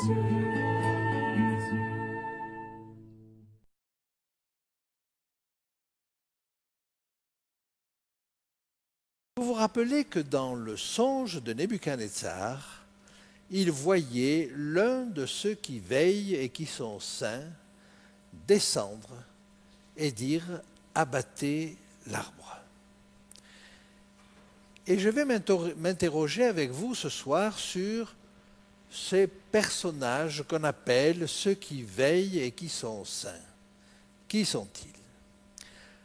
Vous vous rappelez que dans le songe de Nebuchadnezzar, il voyait l'un de ceux qui veillent et qui sont saints descendre et dire « abattez l'arbre ». Et je vais m'interroger avec vous ce soir sur ces personnages qu'on appelle ceux qui veillent et qui sont saints. Qui sont-ils ?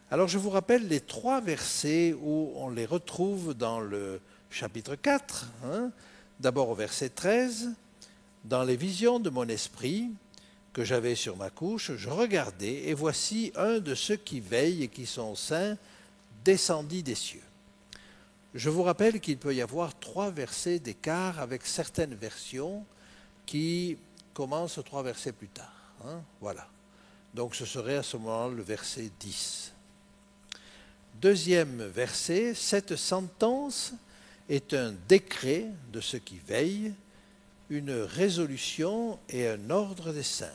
Alors je vous rappelle les 3 versets où on les retrouve dans le chapitre 4. D'abord au verset 13, « Dans les visions de mon esprit que j'avais sur ma couche, je regardais, et voici un de ceux qui veillent et qui sont saints descendit des cieux. » Je vous rappelle qu'il peut y avoir 3 versets d'écart avec certaines versions qui commencent 3 versets plus tard. Voilà. Donc ce serait à ce moment le verset 10. Deuxième verset, « Cette sentence est un décret de ceux qui veillent, une résolution et un ordre des saints,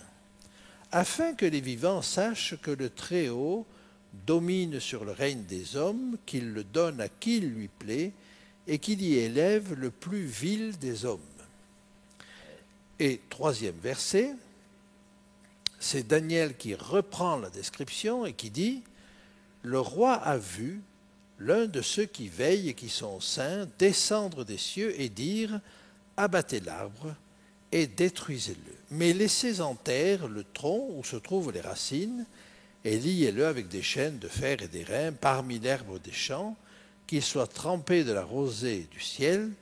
afin que les vivants sachent que le Très-Haut domine sur le règne des hommes, qu'il le donne à qui il lui plaît, et qu'il y élève le plus vil des hommes. » Et troisième verset, c'est Daniel qui reprend la description et qui dit « Le roi a vu l'un de ceux qui veillent et qui sont saints descendre des cieux et dire « Abattez l'arbre et détruisez-le, mais laissez en terre le tronc où se trouvent les racines, et liez-le avec des chaînes de fer et d'airain parmi l'herbe des champs, qu'il soit trempé de la rosée du ciel,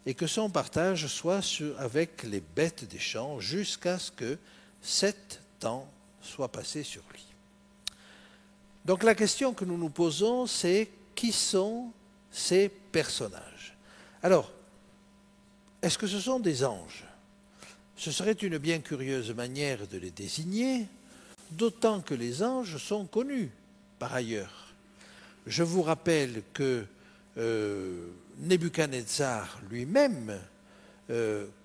et que son partage soit avec les bêtes des champs, jusqu'à ce que 7 ans soient passés sur lui. » Donc la question que nous nous posons, c'est qui sont ces personnages? Alors, est-ce que ce sont des anges? Ce serait une bien curieuse manière de les désigner, d'autant que les anges sont connus par ailleurs. Je vous rappelle que Nebuchadnezzar lui-même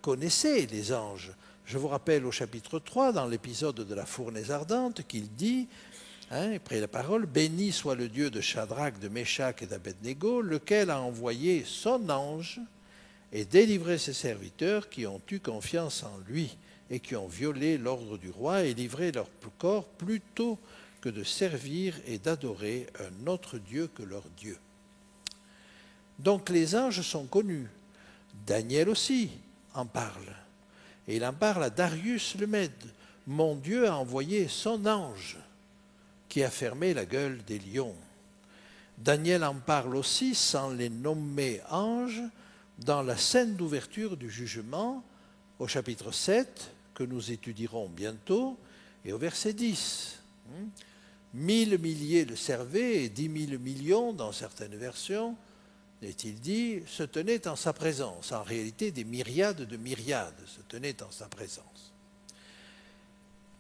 connaissait les anges. Je vous rappelle au chapitre 3, dans l'épisode de la fournaise ardente, qu'il dit, après la parole, « Béni soit le Dieu de Shadrach, de Meshach et d'Abednego, lequel a envoyé son ange et délivré ses serviteurs qui ont eu confiance en lui et qui ont violé l'ordre du roi et livré leur corps plutôt que de servir et d'adorer un autre Dieu que leur Dieu. » Donc les anges sont connus. Daniel aussi en parle. Et il en parle à Darius le Mède. « Mon Dieu a envoyé son ange qui a fermé la gueule des lions. » Daniel en parle aussi sans les nommer anges dans la scène d'ouverture du jugement au chapitre 7 que nous étudierons bientôt et au verset 10. 1000 milliers le servaient et 10 000 millions dans certaines versions, est-il dit, se tenaient en sa présence. En réalité, des myriades de myriades se tenaient en sa présence.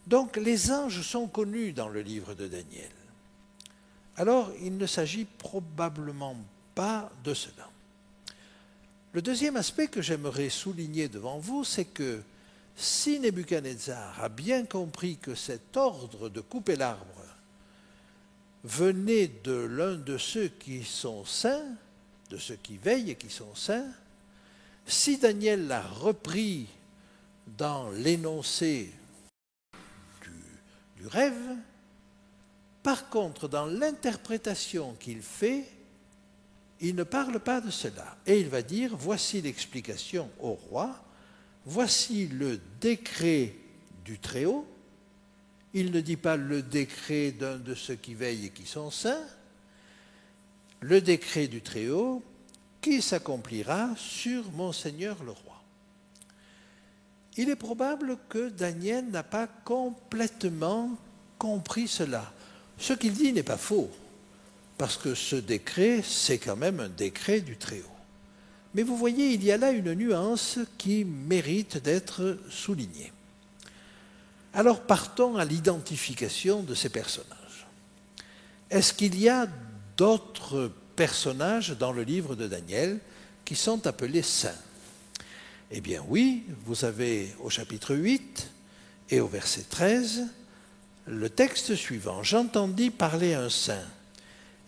Donc les anges sont connus dans le livre de Daniel. Alors il ne s'agit probablement pas de cela. Le deuxième aspect que j'aimerais souligner devant vous, c'est que si Nebuchadnezzar a bien compris que cet ordre de couper l'arbre venait de l'un de ceux qui sont saints, de ceux qui veillent et qui sont saints, si Daniel l'a repris dans l'énoncé du rêve, par contre, dans l'interprétation qu'il fait, il ne parle pas de cela. Et il va dire, voici l'explication au roi, voici le décret du Très-Haut. Il ne dit pas le décret d'un de ceux qui veillent et qui sont saints, le décret du Très-Haut qui s'accomplira sur mon Seigneur le roi. Il est probable que Daniel n'a pas complètement compris cela. Ce qu'il dit n'est pas faux, parce que ce décret, c'est quand même un décret du Très-Haut. Mais vous voyez, il y a là une nuance qui mérite d'être soulignée. Alors partons à l'identification de ces personnages. Est-ce qu'il y a d'autres personnages dans le livre de Daniel qui sont appelés saints? Eh bien oui, vous avez au chapitre 8 et au verset 13 le texte suivant. « J'entendis parler un saint,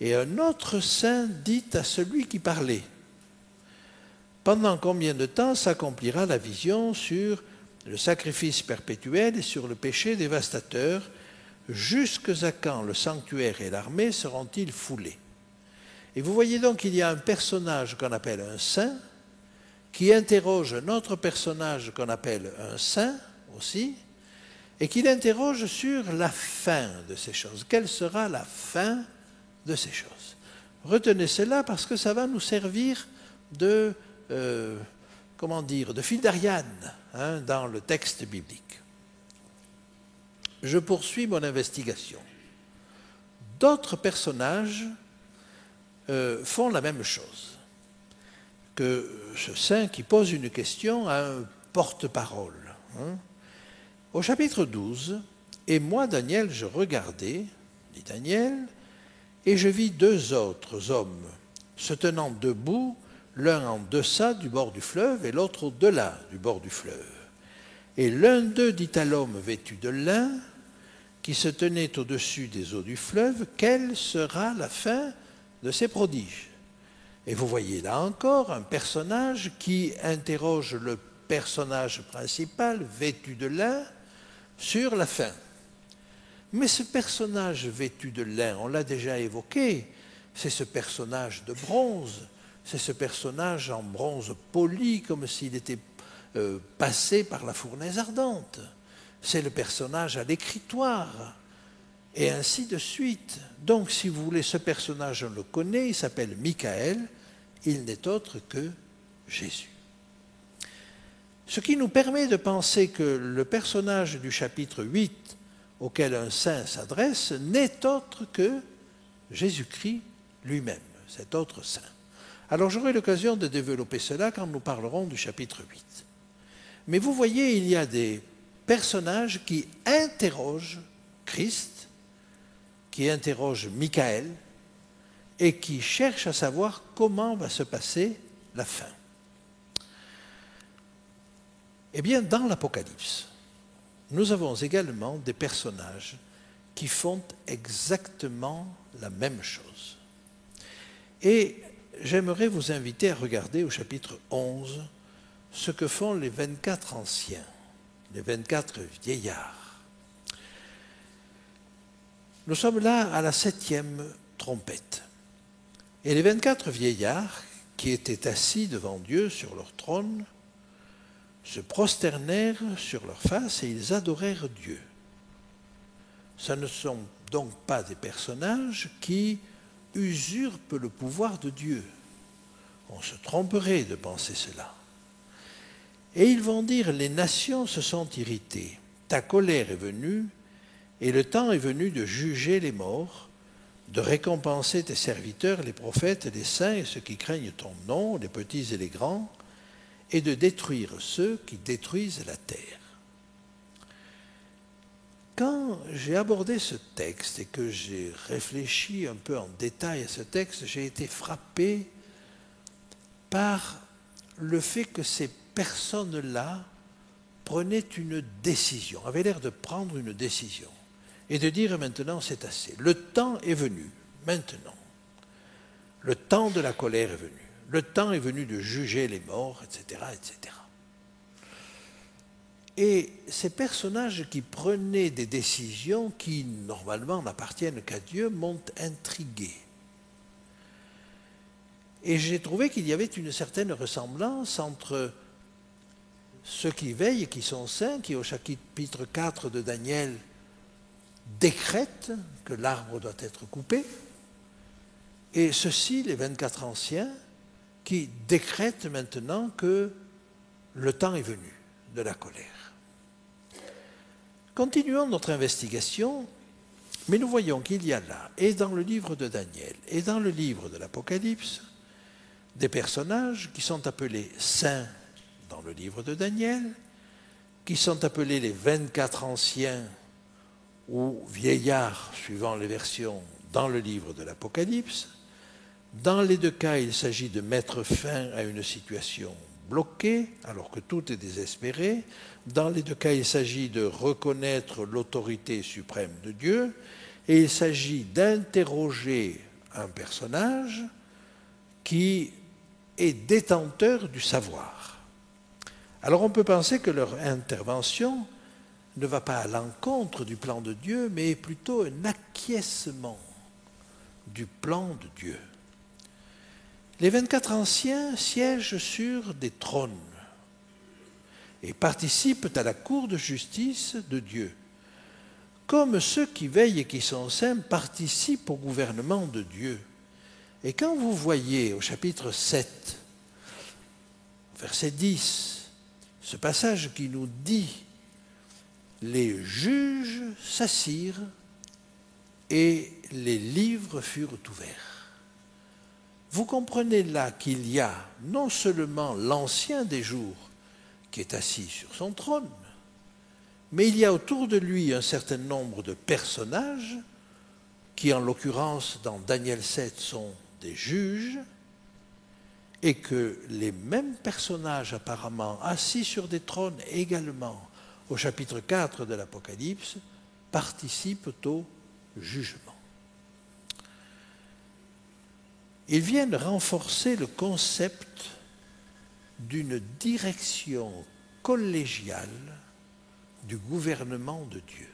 et un autre saint dit à celui qui parlait, pendant combien de temps s'accomplira la vision sur le sacrifice perpétuel et sur le péché dévastateur, jusqu'à quand le sanctuaire et l'armée seront-ils foulés ?» Et vous voyez donc qu'il y a un personnage qu'on appelle un saint, qui interroge un autre personnage qu'on appelle un saint aussi, et qui l'interroge sur la fin de ces choses. Quelle sera la fin de ces choses? Retenez cela parce que ça va nous servir de, de fil d'Ariane dans le texte biblique. Je poursuis mon investigation. D'autres personnages font la même chose que ce saint qui pose une question à un porte-parole. Au chapitre 12, « Et moi, Daniel, je regardais, dit Daniel, et je vis deux autres hommes se tenant debout, l'un en deçà du bord du fleuve et l'autre au-delà du bord du fleuve. Et l'un d'eux dit à l'homme vêtu de lin, qui se tenait au-dessus des eaux du fleuve, quelle sera la fin de ces prodiges ?» Et vous voyez là encore un personnage qui interroge le personnage principal, vêtu de lin, sur la fin. Mais ce personnage vêtu de lin, on l'a déjà évoqué, c'est ce personnage de bronze, c'est ce personnage en bronze poli, comme s'il était passé par la fournaise ardente. C'est le personnage à l'écritoire, et ainsi de suite. Donc, si vous voulez, ce personnage, on le connaît, il s'appelle Michael, il n'est autre que Jésus. Ce qui nous permet de penser que le personnage du chapitre 8 auquel un saint s'adresse n'est autre que Jésus-Christ lui-même, cet autre saint. Alors j'aurai l'occasion de développer cela quand nous parlerons du chapitre 8. Mais vous voyez, il y a des personnages qui interrogent Christ, qui interrogent Michael, et qui cherchent à savoir comment va se passer la fin. Eh bien, dans l'Apocalypse, nous avons également des personnages qui font exactement la même chose. Et j'aimerais vous inviter à regarder au chapitre 11 ce que font les 24 anciens, les 24 vieillards. Nous sommes là à la 7e trompette. Et les 24 vieillards qui étaient assis devant Dieu sur leur trône se prosternèrent sur leur face et ils adorèrent Dieu. Ce ne sont donc pas des personnages qui usurpent le pouvoir de Dieu. On se tromperait de penser cela. Et ils vont dire, les nations se sont irritées, ta colère est venue, et le temps est venu de juger les morts, de récompenser tes serviteurs, les prophètes, les saints et ceux qui craignent ton nom, les petits et les grands, et de détruire ceux qui détruisent la terre. Quand j'ai abordé ce texte et que j'ai réfléchi un peu en détail à ce texte, j'ai été frappé par le fait que ces personnes-là prenaient une décision, avaient l'air de prendre une décision et de dire maintenant c'est assez. Le temps est venu, maintenant. Le temps de la colère est venu. Le temps est venu de juger les morts, etc., etc. Et ces personnages qui prenaient des décisions qui, normalement, n'appartiennent qu'à Dieu, m'ont intrigué. Et j'ai trouvé qu'il y avait une certaine ressemblance entre ceux qui veillent et qui sont saints, qui, au chapitre 4 de Daniel, décrètent que l'arbre doit être coupé, et ceux-ci, les 24 anciens, qui décrètent maintenant que le temps est venu de la colère. Continuons notre investigation, mais nous voyons qu'il y a là, et dans le livre de Daniel, et dans le livre de l'Apocalypse, des personnages qui sont appelés saints dans le livre de Daniel, qui sont appelés les 24 anciens ou vieillards, suivant les versions, dans le livre de l'Apocalypse. Dans les deux cas, il s'agit de mettre fin à une situation bloqué alors que tout est désespéré. Dans les deux cas, il s'agit de reconnaître l'autorité suprême de Dieu et il s'agit d'interroger un personnage qui est détenteur du savoir. Alors on peut penser que leur intervention ne va pas à l'encontre du plan de Dieu, mais est plutôt un acquiescement du plan de Dieu. Les 24 anciens siègent sur des trônes et participent à la cour de justice de Dieu, comme ceux qui veillent et qui sont saints participent au gouvernement de Dieu. Et quand vous voyez au chapitre 7, verset 10, ce passage qui nous dit « Les juges s'assirent et les livres furent ouverts », vous comprenez là qu'il y a non seulement l'Ancien des jours qui est assis sur son trône, mais il y a autour de lui un certain nombre de personnages qui, en l'occurrence, dans Daniel 7, sont des juges, et que les mêmes personnages apparemment assis sur des trônes également au chapitre 4 de l'Apocalypse participent au jugement. Ils viennent renforcer le concept d'une direction collégiale du gouvernement de Dieu.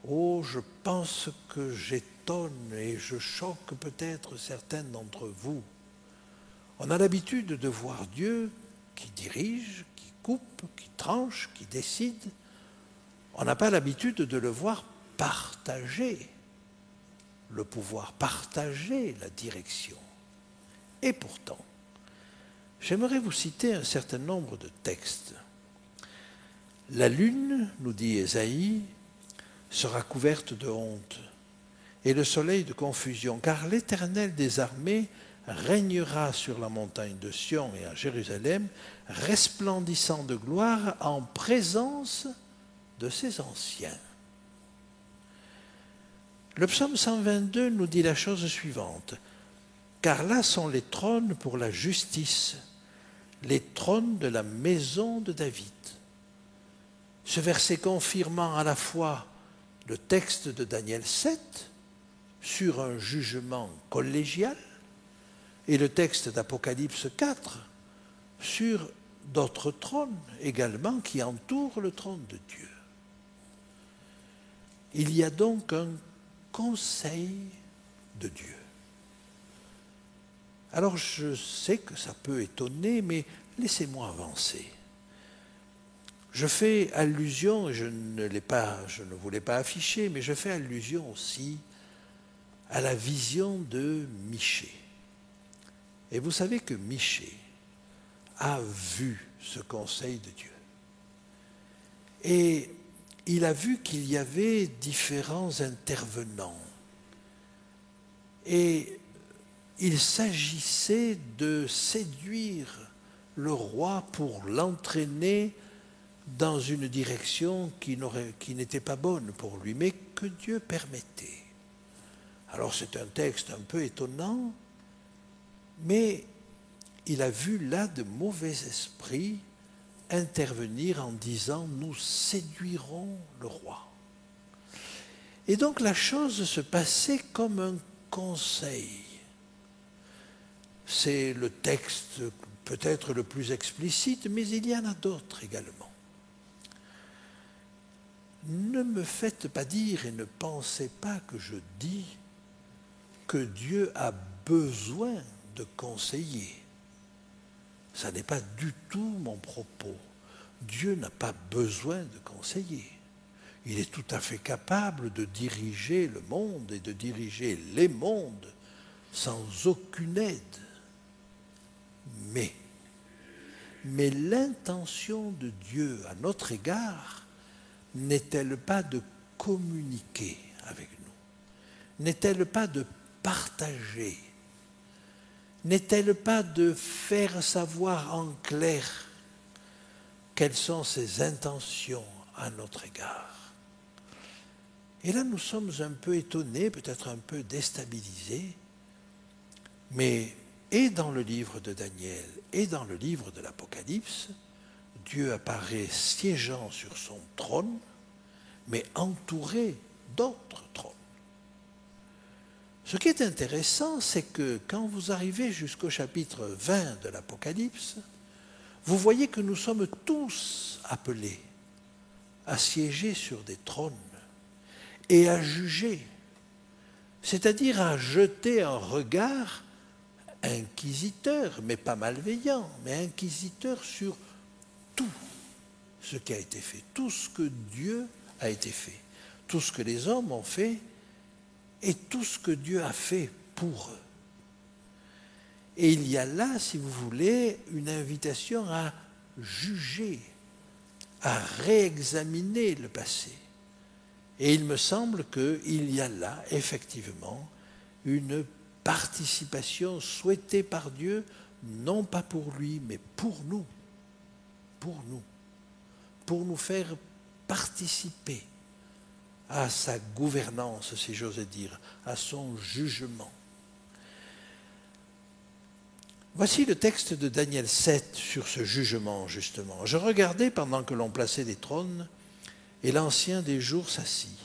Oh, je pense que j'étonne et je choque peut-être certains d'entre vous. On a l'habitude de voir Dieu qui dirige, qui coupe, qui tranche, qui décide. On n'a pas l'habitude de le voir partager le pouvoir, partager la direction. Et pourtant, j'aimerais vous citer un certain nombre de textes. La lune, nous dit Ésaïe, sera couverte de honte et le soleil de confusion, car l'Éternel des armées régnera sur la montagne de Sion et à Jérusalem, resplendissant de gloire en présence de ses anciens. Le psaume 122 nous dit la chose suivante. Car là sont les trônes pour la justice, les trônes de la maison de David. Ce verset confirmant à la fois le texte de Daniel 7 sur un jugement collégial et le texte d'Apocalypse 4 sur d'autres trônes également qui entourent le trône de Dieu. Il y a donc un conseil de Dieu. Alors je sais que ça peut étonner, mais laissez-moi avancer. Je fais allusion, et je ne voulais pas afficher, mais je fais allusion aussi à la vision de Michée. Et vous savez que Michée a vu ce conseil de Dieu. Et il a vu qu'il y avait différents intervenants. Et il s'agissait de séduire le roi pour l'entraîner dans une direction qui n'était pas bonne pour lui, mais que Dieu permettait. Alors c'est un texte un peu étonnant, mais il a vu là de mauvais esprits intervenir en disant « nous séduirons le roi ». Et donc la chose se passait comme un conseil. C'est le texte peut-être le plus explicite, mais il y en a d'autres également. Ne me faites pas dire et ne pensez pas que je dis que Dieu a besoin de conseiller. Ça n'est pas du tout mon propos. Dieu n'a pas besoin de conseiller. Il est tout à fait capable de diriger le monde et de diriger les mondes sans aucune aide. Mais l'intention de Dieu à notre égard n'est-elle pas de communiquer avec nous? N'est-elle pas de partager? N'est-elle pas de faire savoir en clair quelles sont ses intentions à notre égard? Et là, nous sommes un peu étonnés, peut-être un peu déstabilisés, mais et dans le livre de Daniel et dans le livre de l'Apocalypse, Dieu apparaît siégeant sur son trône, mais entouré d'autres trônes. Ce qui est intéressant, c'est que quand vous arrivez jusqu'au chapitre 20 de l'Apocalypse, vous voyez que nous sommes tous appelés à siéger sur des trônes et à juger, c'est-à-dire à jeter un regard inquisiteur, mais pas malveillant, mais inquisiteur sur tout ce qui a été fait, tout ce que Dieu a été fait, tout ce que les hommes ont fait et tout ce que Dieu a fait pour eux. Et il y a là, si vous voulez, une invitation à juger, à réexaminer le passé. Et il me semble qu'il y a là, effectivement, une participation souhaitée par Dieu, non pas pour lui, mais pour nous, pour nous faire participer à sa gouvernance, si j'ose dire, à son jugement. Voici le texte de Daniel 7 sur ce jugement, justement. Je regardais pendant que l'on plaçait des trônes, et l'ancien des jours s'assit.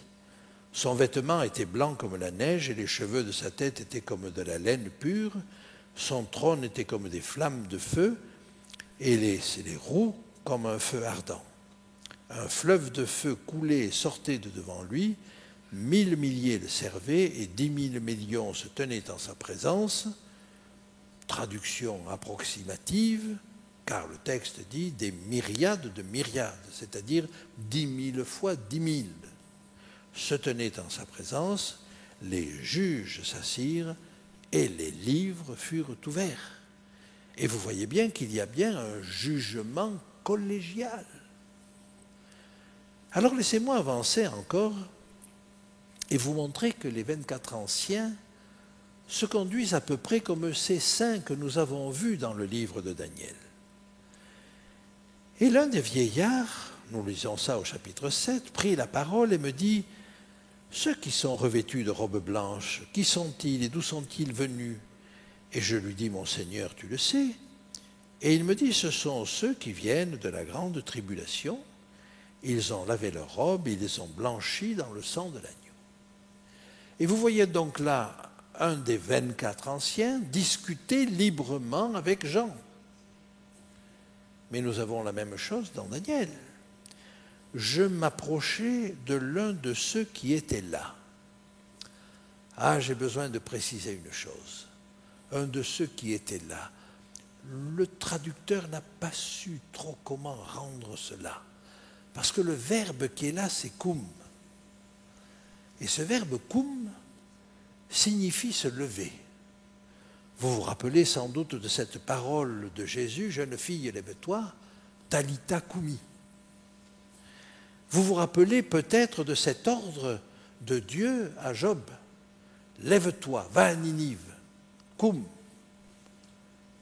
Son vêtement était blanc comme la neige, et les cheveux de sa tête étaient comme de la laine pure. Son trône était comme des flammes de feu, et les roues comme un feu ardent. Un fleuve de feu coulait et sortait de devant lui. 1000 milliers le servaient, et 10 000 millions se tenaient en sa présence. Traduction approximative, car le texte dit des myriades de myriades, c'est-à-dire 10 000 fois 10 000, se tenaient en sa présence, les juges s'assirent et les livres furent ouverts. Et vous voyez bien qu'il y a bien un jugement collégial. Alors laissez-moi avancer encore et vous montrer que les 24 anciens se conduisent à peu près comme ces saints que nous avons vus dans le livre de Daniel. Et l'un des vieillards, nous lisons ça au chapitre 7, prit la parole et me dit « Ceux qui sont revêtus de robes blanches, qui sont-ils et d'où sont-ils venus ?» Et je lui dis « Mon Seigneur, tu le sais. » Et il me dit « Ce sont ceux qui viennent de la grande tribulation. Ils ont lavé leurs robes, ils les ont blanchies dans le sang de l'agneau. » Et vous voyez donc là un des 24 anciens discuter librement avec Jean. Mais nous avons la même chose dans Daniel. Je m'approchais de l'un de ceux qui étaient là. Ah, j'ai besoin de préciser une chose. Un de ceux qui étaient là. Le traducteur n'a pas su trop comment rendre cela. Parce que le verbe qui est là, c'est koum. Et ce verbe koum signifie se lever. Vous vous rappelez sans doute de cette parole de Jésus, « Jeune fille, lève-toi, Talitha koumi ». Vous vous rappelez peut-être de cet ordre de Dieu à Job, « Lève-toi, va à Ninive, koum ».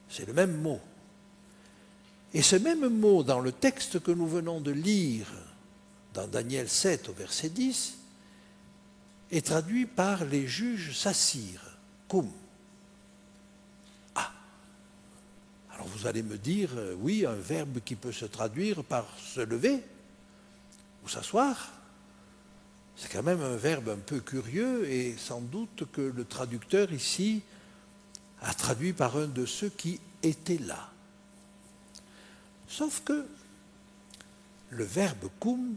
C'est le même mot. Et ce même mot, dans le texte que nous venons de lire, dans Daniel 7 au verset 10, est traduit par les juges s'assirent, koum. Ah, alors vous allez me dire, oui, un verbe qui peut se traduire par se lever ou s'asseoir, c'est quand même un verbe un peu curieux et sans doute que le traducteur ici a traduit par un de ceux qui étaient là. Sauf que le verbe koum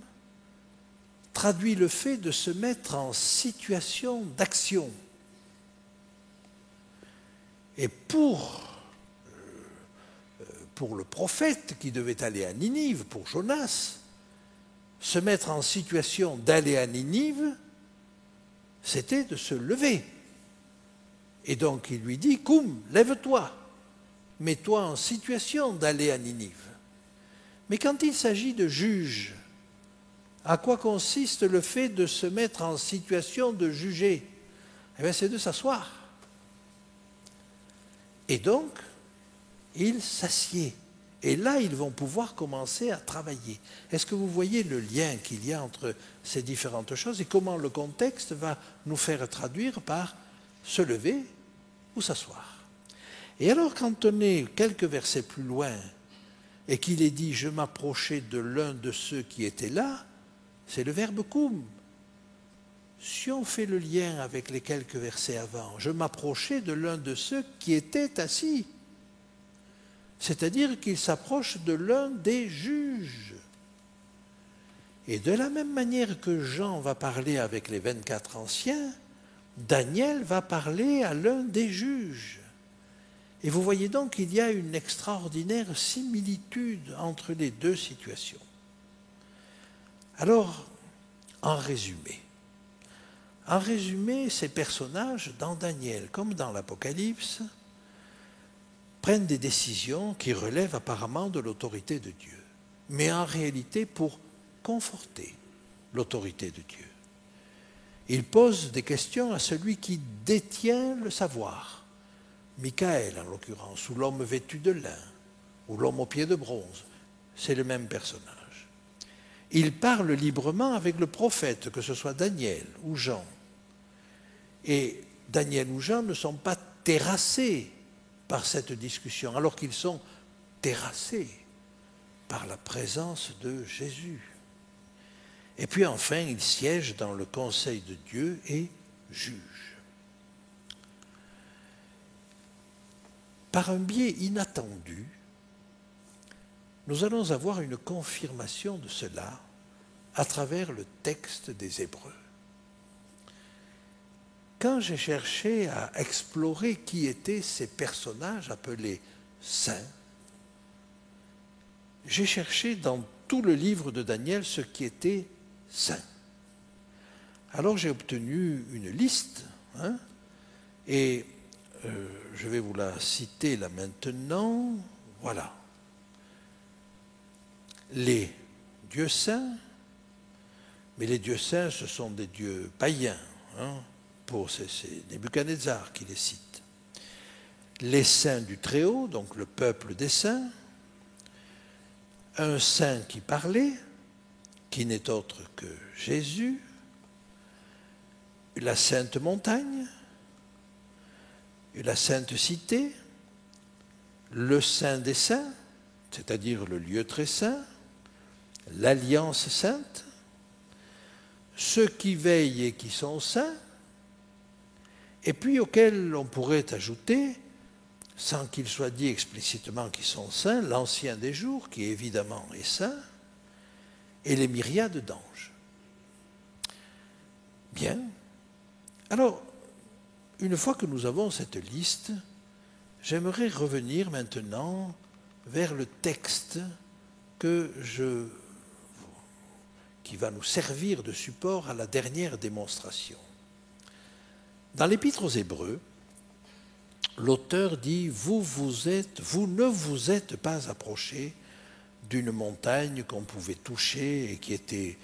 traduit le fait de se mettre en situation d'action. Et pour le prophète qui devait aller à Ninive, pour Jonas, se mettre en situation d'aller à Ninive, c'était de se lever. Et donc il lui dit, koum, lève-toi, mets-toi en situation d'aller à Ninive. Mais quand il s'agit de juges, à quoi consiste le fait de se mettre en situation de juger? Eh bien, c'est de s'asseoir. Et donc, ils s'assiedent. Et là, ils vont pouvoir commencer à travailler. Est-ce que vous voyez le lien qu'il y a entre ces différentes choses et comment le contexte va nous faire traduire par se lever ou s'asseoir? Et alors quand on est quelques versets plus loin et qu'il est dit « je m'approchais de l'un de ceux qui étaient là », c'est le verbe « koum ». Si on fait le lien avec les quelques versets avant, je m'approchais de l'un de ceux qui étaient assis. C'est-à-dire qu'il s'approche de l'un des juges. Et de la même manière que Jean va parler avec les 24 anciens, Daniel va parler à l'un des juges. Et vous voyez donc qu'il y a une extraordinaire similitude entre les deux situations. Alors, en résumé, ces personnages, dans Daniel comme dans l'Apocalypse, prennent des décisions qui relèvent apparemment de l'autorité de Dieu, mais en réalité pour conforter l'autorité de Dieu. Ils posent des questions à celui qui détient le savoir, Michael en l'occurrence, ou l'homme vêtu de lin, ou l'homme aux pieds de bronze, c'est le même personnage. Ils parlent librement avec le prophète, que ce soit Daniel ou Jean. Et Daniel ou Jean ne sont pas terrassés par cette discussion, alors qu'ils sont terrassés par la présence de Jésus. Et puis enfin, ils siègent dans le conseil de Dieu et jugent. Par un biais inattendu, nous allons avoir une confirmation de cela à travers le texte des Hébreux. Quand j'ai cherché à explorer qui étaient ces personnages appelés saints, j'ai cherché dans tout le livre de Daniel ce qui était saint. Alors j'ai obtenu une liste, et je vais vous la citer là maintenant. Voilà. Les dieux saints, mais les dieux saints, ce sont des dieux païens, c'est Nebuchadnezzar qui les cite. Les saints du Très-Haut, donc le peuple des saints, un saint qui parlait, qui n'est autre que Jésus, la sainte montagne, la sainte cité, le saint des saints, c'est-à-dire le lieu très saint, l'alliance sainte, ceux qui veillent et qui sont saints, et puis auxquels on pourrait ajouter, sans qu'il soit dit explicitement qu'ils sont saints, l'ancien des jours, qui évidemment est saint, et les myriades d'anges. Bien. Alors, une fois que nous avons cette liste, j'aimerais revenir maintenant vers le texte qui va nous servir de support à la dernière démonstration. Dans l'Épître aux Hébreux, l'auteur dit « Vous ne vous êtes pas approchés d'une montagne qu'on pouvait toucher et qui était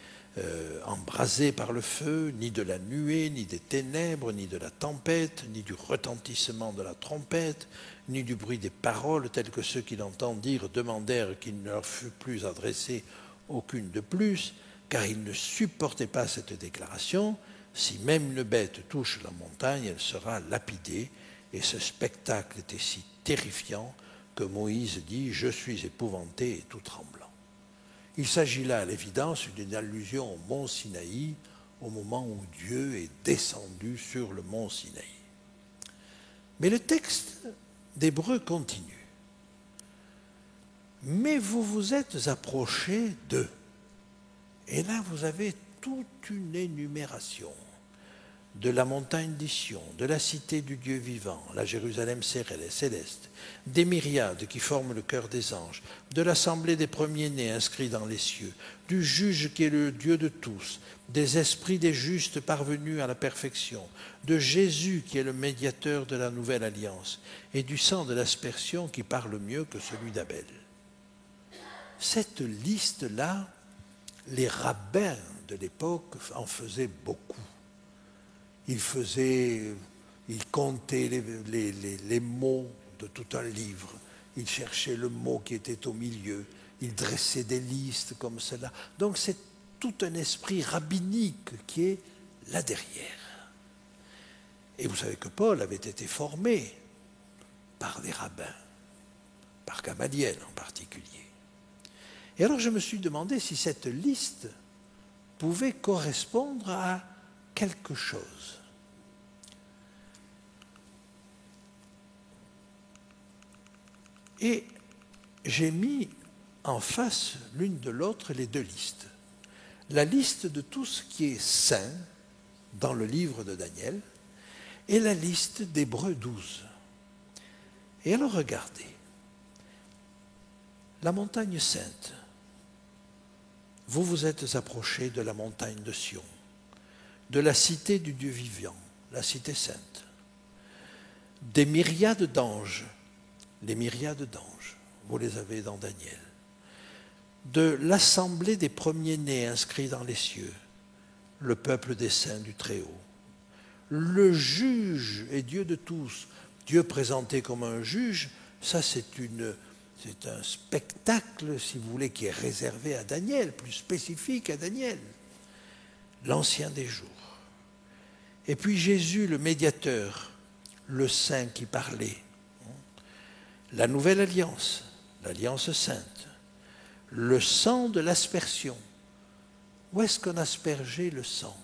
embrasée par le feu, ni de la nuée, ni des ténèbres, ni de la tempête, ni du retentissement de la trompette, ni du bruit des paroles, tels que ceux qui l'entendirent demandèrent qu'il ne leur fût plus adressé aucune de plus, car ils ne supportaient pas cette déclaration. Si même une bête touche la montagne, elle sera lapidée. Et ce spectacle était si terrifiant que Moïse dit « Je suis épouvanté et tout tremblant ». Il s'agit là, à l'évidence, d'une allusion au mont Sinaï, au moment où Dieu est descendu sur le mont Sinaï. Mais le texte d'Hébreux continue. « Mais vous vous êtes approchés d'eux ». Et là, vous avez toute une énumération de la montagne d'Ission, de la cité du Dieu vivant, la Jérusalem céleste, des myriades qui forment le cœur des anges, de l'assemblée des premiers-nés inscrits dans les cieux, du juge qui est le Dieu de tous, des esprits des justes parvenus à la perfection, de Jésus qui est le médiateur de la nouvelle alliance, et du sang de l'aspersion qui parle mieux que celui d'Abel. Cette liste-là, les rabbins de l'époque en faisaient beaucoup. Ils comptaient les mots de tout un livre. Ils cherchaient le mot qui était au milieu. Ils dressaient des listes comme cela. Donc c'est tout un esprit rabbinique qui est là derrière. Et vous savez que Paul avait été formé par des rabbins, par Gamaliel en particulier. Et alors je me suis demandé si cette liste pouvait correspondre à quelque chose. Et j'ai mis en face l'une de l'autre les deux listes. La liste de tout ce qui est saint dans le livre de Daniel et la liste d'Hébreux 12. Et alors regardez, la montagne sainte. Vous vous êtes approchés de la montagne de Sion, de la cité du Dieu vivant, la cité sainte, des myriades d'anges, les myriades d'anges, vous les avez dans Daniel, de l'assemblée des premiers-nés inscrits dans les cieux, le peuple des saints du Très-Haut, le juge et Dieu de tous, Dieu présenté comme un juge, ça c'est un spectacle, si vous voulez, qui est réservé à Daniel, plus spécifique à Daniel, l'ancien des jours. Et puis Jésus, le médiateur, le saint qui parlait, la nouvelle alliance, l'alliance sainte, le sang de l'aspersion. Où est-ce qu'on aspergeait le sang?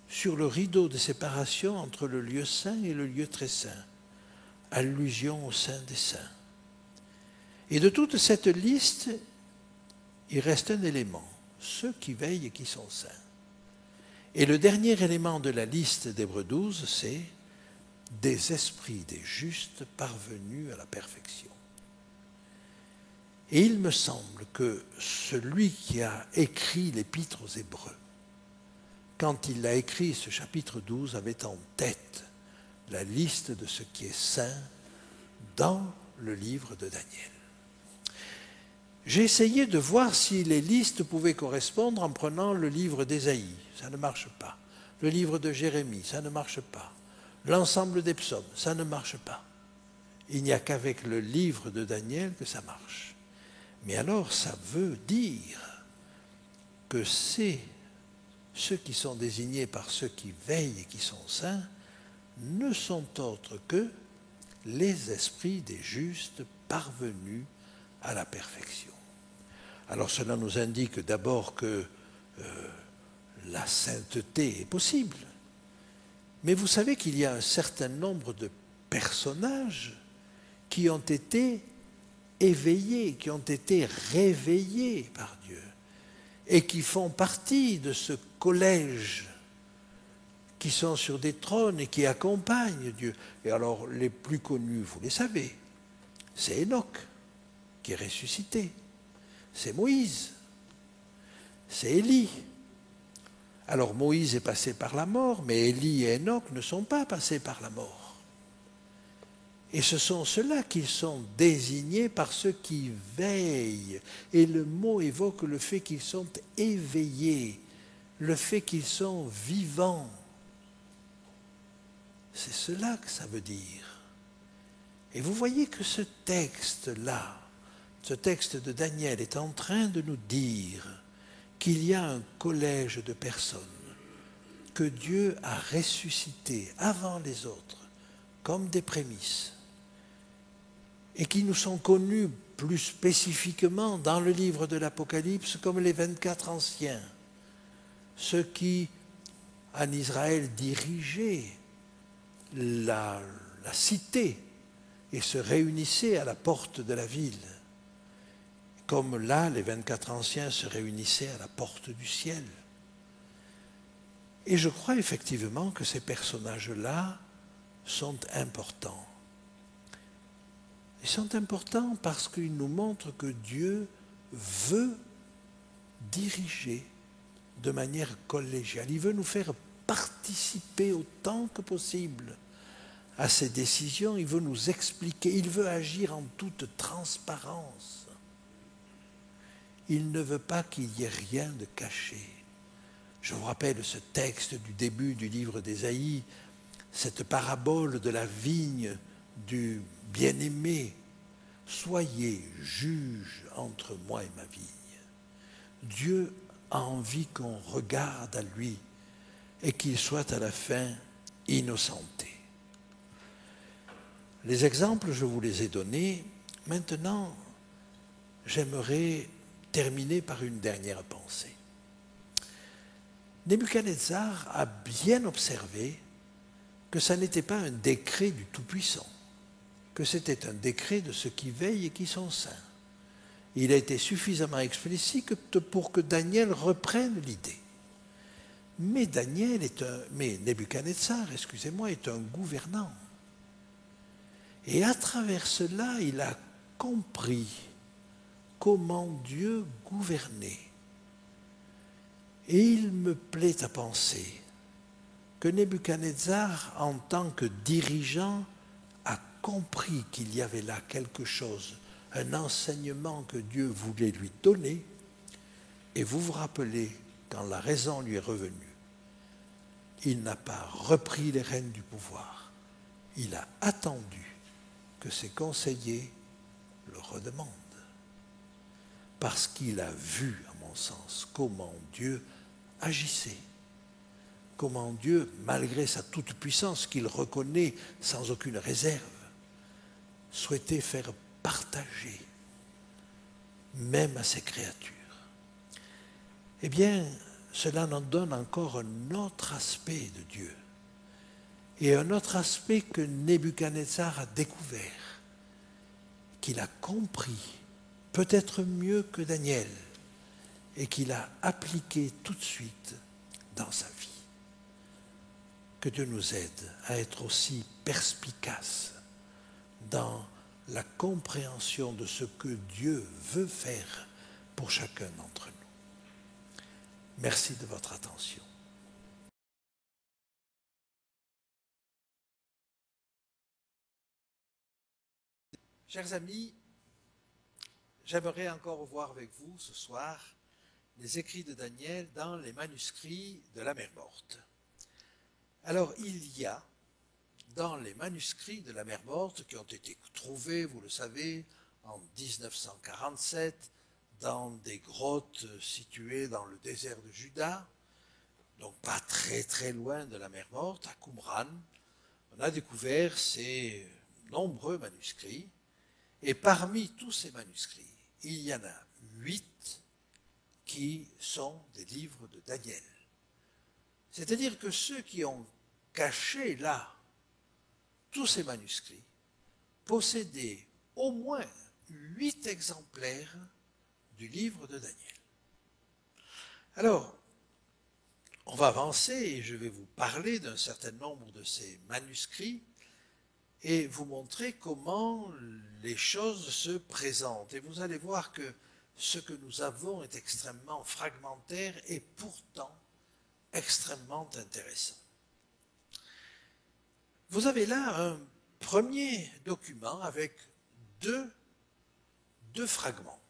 Sur le rideau de séparation entre le lieu saint et le lieu très saint. Allusion au Saint des saints. Et de toute cette liste, il reste un élément, ceux qui veillent et qui sont saints. Et le dernier élément de la liste d'Hébreux 12, c'est des esprits des justes parvenus à la perfection. Et il me semble que celui qui a écrit l'épître aux Hébreux, quand il a écrit ce chapitre 12, avait en tête la liste de ce qui est saint dans le livre de Daniel. J'ai essayé de voir si les listes pouvaient correspondre en prenant le livre d'Ésaïe. Ça ne marche pas. Le livre de Jérémie, ça ne marche pas. L'ensemble des psaumes, ça ne marche pas. Il n'y a qu'avec le livre de Daniel que ça marche. Mais alors, ça veut dire que ceux qui sont désignés par ceux qui veillent et qui sont saints ne sont autres que les esprits des justes parvenus à la perfection. Alors cela nous indique d'abord que la sainteté est possible. Mais vous savez qu'il y a un certain nombre de personnages qui ont été éveillés, qui ont été réveillés par Dieu et qui font partie de ce collège, qui sont sur des trônes et qui accompagnent Dieu. Et alors les plus connus, vous les savez, c'est Enoch qui est ressuscité. C'est Moïse, c'est Élie. Alors Moïse est passé par la mort, mais Élie et Enoch ne sont pas passés par la mort. Et ce sont ceux-là qui sont désignés par ceux qui veillent. Et le mot évoque le fait qu'ils sont éveillés, le fait qu'ils sont vivants. C'est cela que ça veut dire. Et vous voyez que ce texte-là, ce texte de Daniel est en train de nous dire qu'il y a un collège de personnes que Dieu a ressuscité avant les autres comme des prémices et qui nous sont connus plus spécifiquement dans le livre de l'Apocalypse comme les 24 anciens, ceux qui en Israël dirigeaient la cité et se réunissaient à la porte de la ville. Comme là, les 24 anciens se réunissaient à la porte du ciel. Et je crois effectivement que ces personnages-là sont importants. Ils sont importants parce qu'ils nous montrent que Dieu veut diriger de manière collégiale. Il veut nous faire participer autant que possible à ces décisions. Il veut nous expliquer. Il veut agir en toute transparence. Il ne veut pas qu'il y ait rien de caché. Je vous rappelle ce texte du début du livre d'Ésaïe, cette parabole de la vigne du bien-aimé. Soyez juges entre moi et ma vigne. Dieu a envie qu'on regarde à lui et qu'il soit à la fin innocenté. Les exemples, je vous les ai donnés. Maintenant, j'aimerais terminer par une dernière pensée. Nebuchadnezzar a bien observé que ça n'était pas un décret du Tout-Puissant, que c'était un décret de ceux qui veillent et qui sont saints. Il a été suffisamment explicite pour que Daniel reprenne l'idée. Mais Nebuchadnezzar, est un gouvernant. Et à travers cela, il a compris comment Dieu gouvernait. Et il me plaît à penser que Nebuchadnezzar, en tant que dirigeant, a compris qu'il y avait là quelque chose, un enseignement que Dieu voulait lui donner. Et vous vous rappelez, quand la raison lui est revenue, il n'a pas repris les rênes du pouvoir. Il a attendu que ses conseillers le redemandent. Parce qu'il a vu, à mon sens, comment Dieu agissait. Comment Dieu, malgré sa toute-puissance qu'il reconnaît sans aucune réserve, souhaitait faire partager, même à ses créatures. Eh bien, cela nous donne encore un autre aspect de Dieu. Et un autre aspect que Nebuchadnezzar a découvert, qu'il a compris, peut-être mieux que Daniel, et qu'il a appliqué tout de suite dans sa vie. Que Dieu nous aide à être aussi perspicaces dans la compréhension de ce que Dieu veut faire pour chacun d'entre nous. Merci de votre attention. Chers amis, j'aimerais encore voir avec vous ce soir les écrits de Daniel dans les manuscrits de la mer Morte. Alors, il y a dans les manuscrits de la mer Morte qui ont été trouvés, vous le savez, en 1947, dans des grottes situées dans le désert de Juda, donc pas très très loin de la mer Morte, à Qumran. On a découvert ces nombreux manuscrits, et parmi tous ces manuscrits, il y en a 8 qui sont des livres de Daniel. C'est-à-dire que ceux qui ont caché là tous ces manuscrits possédaient au moins 8 exemplaires du livre de Daniel. Alors, on va avancer et je vais vous parler d'un certain nombre de ces manuscrits et vous montrer comment les choses se présentent. Et vous allez voir que ce que nous avons est extrêmement fragmentaire et pourtant extrêmement intéressant. Vous avez là un premier document avec deux fragments.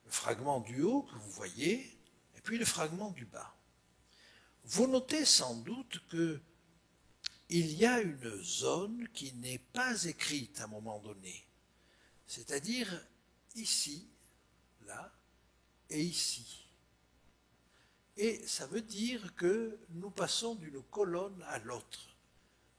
Le fragment du haut que vous voyez et puis le fragment du bas. Vous notez sans doute qu'il y a une zone qui n'est pas écrite à un moment donné, c'est-à-dire ici, là et ici. Et ça veut dire que nous passons d'une colonne à l'autre.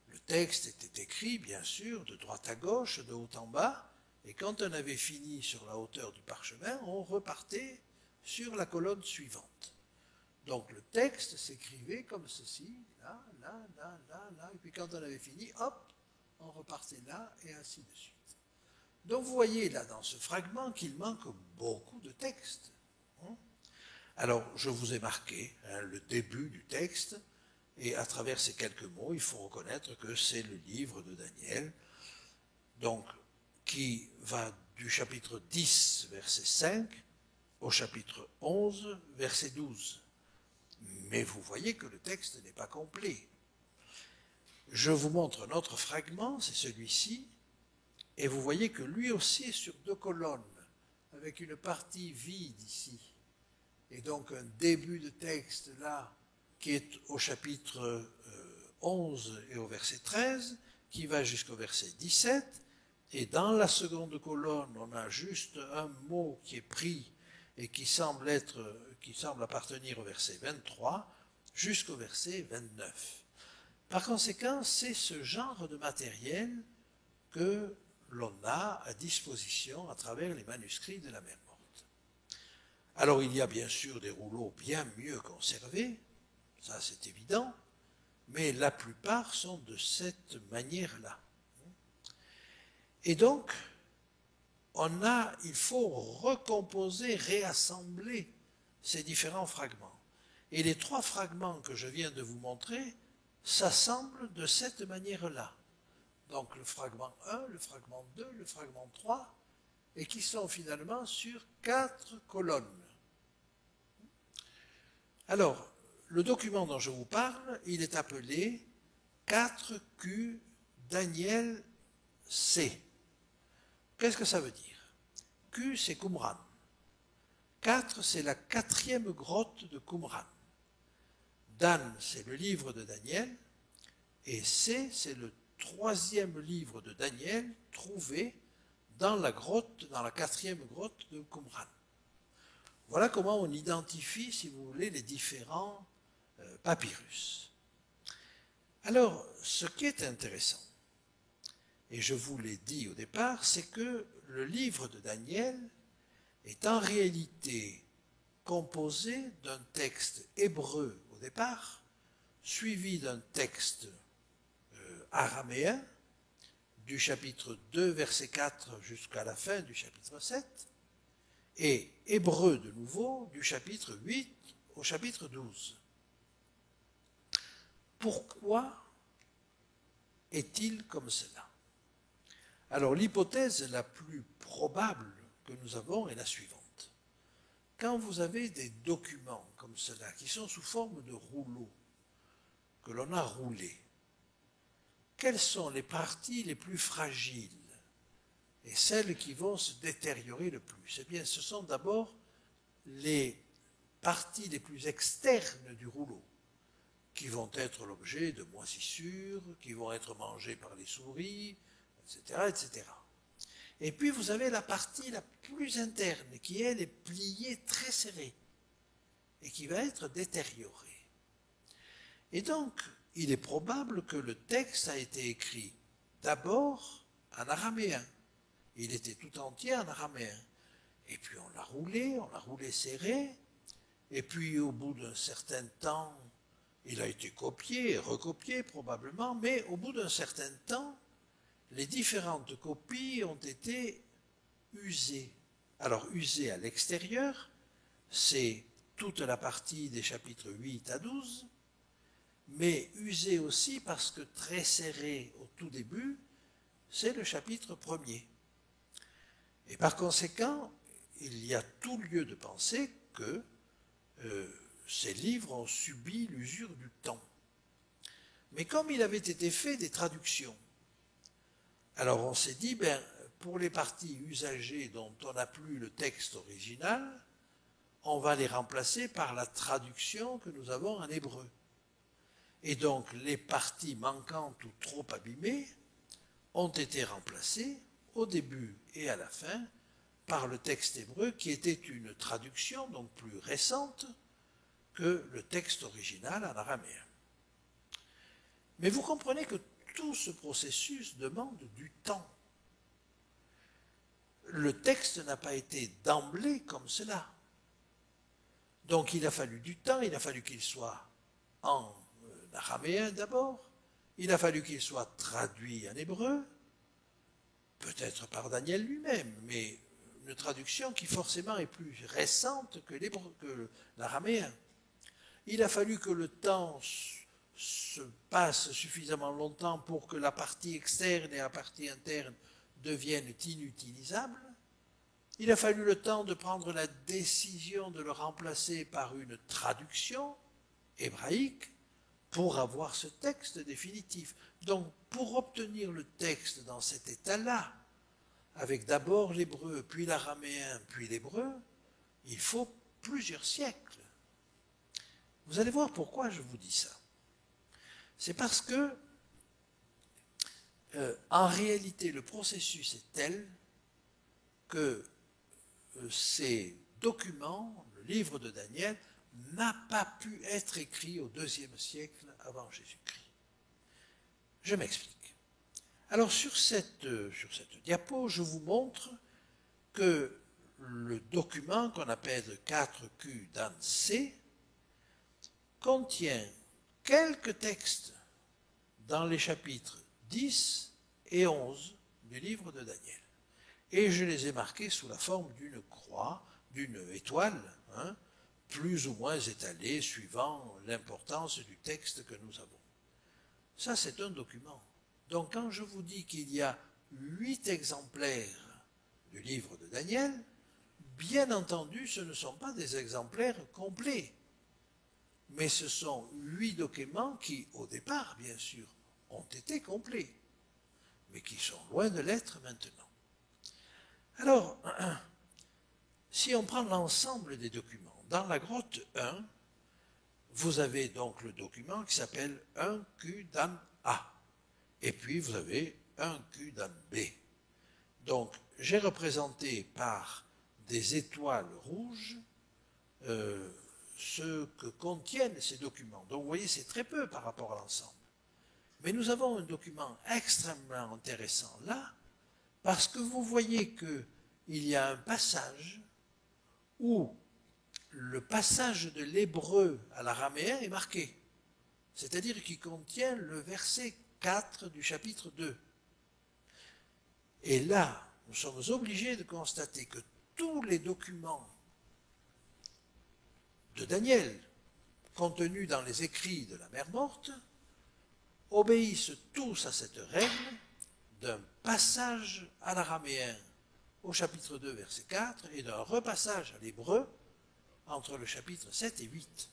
Le texte était écrit, bien sûr, de droite à gauche, de haut en bas, et quand on avait fini sur la hauteur du parchemin, on repartait sur la colonne suivante. Donc le texte s'écrivait comme ceci, là, là, là, là, là, et puis quand on avait fini, hop, on repartait là, et ainsi de suite. Donc vous voyez là dans ce fragment qu'il manque beaucoup de texte. Alors je vous ai marqué le début du texte, et à travers ces quelques mots, il faut reconnaître que c'est le livre de Daniel, donc qui va du chapitre 10, verset 5, au chapitre 11, verset 12. Mais vous voyez que le texte n'est pas complet. Je vous montre un autre fragment, c'est celui-ci, et vous voyez que lui aussi est sur 2 colonnes, avec une partie vide ici, et donc un début de texte là, qui est au chapitre 11 et au verset 13, qui va jusqu'au verset 17, et dans la seconde colonne, on a juste un mot qui est pris et qui semble appartenir au verset 23 jusqu'au verset 29. Par conséquent, c'est ce genre de matériel que l'on a à disposition à travers les manuscrits de la mer Morte. Alors il y a bien sûr des rouleaux bien mieux conservés, ça c'est évident, mais la plupart sont de cette manière-là. Et donc, il faut recomposer, réassembler ces différents fragments. Et les 3 fragments que je viens de vous montrer s'assemblent de cette manière-là. Donc le fragment 1, le fragment 2, le fragment 3, et qui sont finalement sur 4 colonnes. Alors, le document dont je vous parle, il est appelé 4Q Daniel C. Qu'est-ce que ça veut dire? Q, c'est Qumran. 4, c'est la 4e grotte de Qumran. Dan, c'est le livre de Daniel. Et C, c'est le 3e livre de Daniel trouvé dans la 4e grotte de Qumran. Voilà comment on identifie, si vous voulez, les différents papyrus. Alors, ce qui est intéressant, et je vous l'ai dit au départ, c'est que le livre de Daniel est en réalité composé d'un texte hébreu au départ, suivi d'un texte araméen, du chapitre 2, verset 4 jusqu'à la fin du chapitre 7, et hébreu de nouveau, du chapitre 8 au chapitre 12. Pourquoi est-il comme cela? Alors l'hypothèse la plus probable que nous avons est la suivante. Quand vous avez des documents comme cela, qui sont sous forme de rouleaux, que l'on a roulés, quelles sont les parties les plus fragiles et celles qui vont se détériorer le plus? Eh bien, ce sont d'abord les parties les plus externes du rouleau, qui vont être l'objet de moisissures, qui vont être mangées par les souris, etc., etc. Et puis vous avez la partie la plus interne, qui elle est pliée très serrée, et qui va être détériorée. Et donc, il est probable que le texte a été écrit d'abord en araméen. Il était tout entier en araméen. Et puis on l'a roulé serré, et puis au bout d'un certain temps, il a été copié, recopié probablement, mais au bout d'un certain temps, les différentes copies ont été usées. Alors usées à l'extérieur, c'est toute la partie des chapitres 8 à 12, mais usées aussi parce que très serré au tout début, c'est le chapitre 1er. Et par conséquent, il y a tout lieu de penser que ces livres ont subi l'usure du temps. Mais comme il avait été fait des traductions, alors on s'est dit, pour les parties usagées dont on n'a plus le texte original, on va les remplacer par la traduction que nous avons en hébreu. Et donc les parties manquantes ou trop abîmées ont été remplacées au début et à la fin par le texte hébreu qui était une traduction donc plus récente que le texte original en araméen. Mais vous comprenez que tout ce processus demande du temps. Le texte n'a pas été d'emblée comme cela. Donc il a fallu du temps, il a fallu qu'il soit en araméen d'abord, il a fallu qu'il soit traduit en hébreu, peut-être par Daniel lui-même, mais une traduction qui forcément est plus récente que l'araméen. Il a fallu que le temps se passe suffisamment longtemps pour que la partie externe et la partie interne deviennent inutilisables. Il a fallu le temps de prendre la décision de le remplacer par une traduction hébraïque pour avoir ce texte définitif. Donc, pour obtenir le texte dans cet état-là, avec d'abord l'hébreu, puis l'araméen, puis l'hébreu, il faut plusieurs siècles. Vous allez voir pourquoi je vous dis ça. C'est parce que, en réalité, le processus est tel que ces documents, le livre de Daniel, n'a pas pu être écrit au IIe siècle avant Jésus-Christ. Je m'explique. Alors sur cette diapo, je vous montre que le document qu'on appelle 4Q dans C contient quelques textes dans les chapitres 10 et 11 du livre de Daniel. Et je les ai marqués sous la forme d'une croix, d'une étoile, plus ou moins étalée suivant l'importance du texte que nous avons. Ça, c'est un document. Donc quand je vous dis qu'il y a 8 exemplaires du livre de Daniel, bien entendu, ce ne sont pas des exemplaires complets, mais ce sont 8 documents qui, au départ, bien sûr, ont été complets, mais qui sont loin de l'être maintenant. Alors, si on prend l'ensemble des documents, dans la grotte 1, vous avez donc le document qui s'appelle 1Q dan A, et puis vous avez 1Q dan B. Donc, j'ai représenté par des étoiles rouges ce que contiennent ces documents. Donc, vous voyez, c'est très peu par rapport à l'ensemble. Mais nous avons un document extrêmement intéressant là, parce que vous voyez qu'il y a un passage où le passage de l'hébreu à l'araméen est marqué, c'est-à-dire qu'il contient le verset 4 du chapitre 2. Et là, nous sommes obligés de constater que tous les documents de Daniel contenus dans les écrits de la mer morte obéissent tous à cette règle d'un passage à l'araméen au chapitre 2, verset 4, et d'un repassage à l'hébreu entre le chapitre 7 et 8.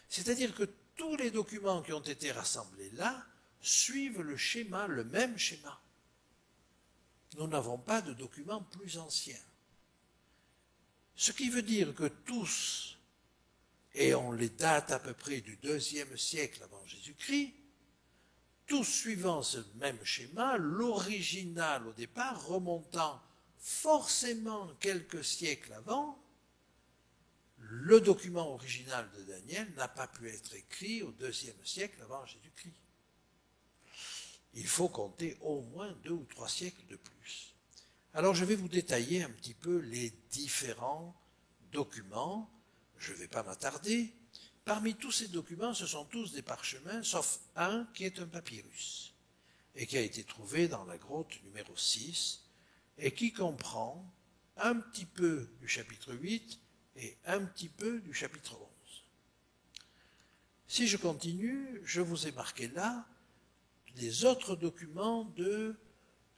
C'est-à-dire que tous les documents qui ont été rassemblés là suivent le schéma, le même schéma. Nous n'avons pas de documents plus anciens. Ce qui veut dire que tous, et on les date à peu près du 2e siècle avant Jésus-Christ, tous suivant ce même schéma, l'original au départ remontant forcément quelques siècles avant, le document original de Daniel n'a pas pu être écrit au 2e siècle avant Jésus-Christ. Il faut compter au moins 2 ou 3 siècles de plus. Alors je vais vous détailler un petit peu les différents documents. Je ne vais pas m'attarder. Parmi tous ces documents, ce sont tous des parchemins, sauf un qui est un papyrus, et qui a été trouvé dans la grotte numéro 6, et qui comprend un petit peu du chapitre 8 et un petit peu du chapitre 11. Si je continue, je vous ai marqué là les autres documents de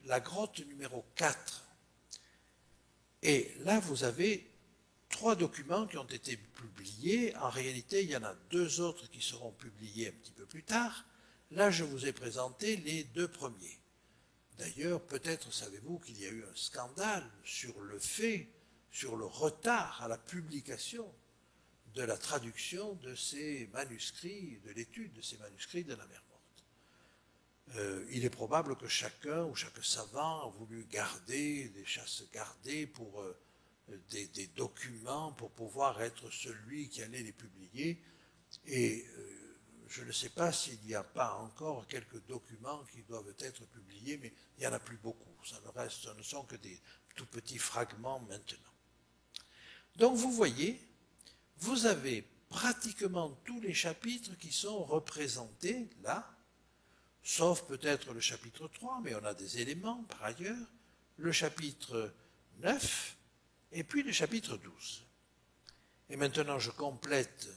la grotte numéro 4. Et là, vous avez 3 documents qui ont été publiés. En réalité, il y en a 2 autres qui seront publiés un petit peu plus tard. Là, je vous ai présenté les 2 premiers. D'ailleurs, peut-être savez-vous qu'il y a eu un scandale sur le fait, sur le retard à la publication de la traduction de ces manuscrits, de l'étude de ces manuscrits de la mer morte. Il est probable que chacun ou chaque savant a voulu garder, des chasses gardées pour des documents pour pouvoir être celui qui allait les publier. Et je ne sais pas s'il n'y a pas encore quelques documents qui doivent être publiés, mais il n'y en a plus beaucoup. Ce ne sont que des tout petits fragments maintenant. Donc vous voyez, vous avez pratiquement tous les chapitres qui sont représentés là, sauf peut-être le chapitre 3, mais on a des éléments par ailleurs, le chapitre 9, et puis le chapitre 12. Et maintenant, je complète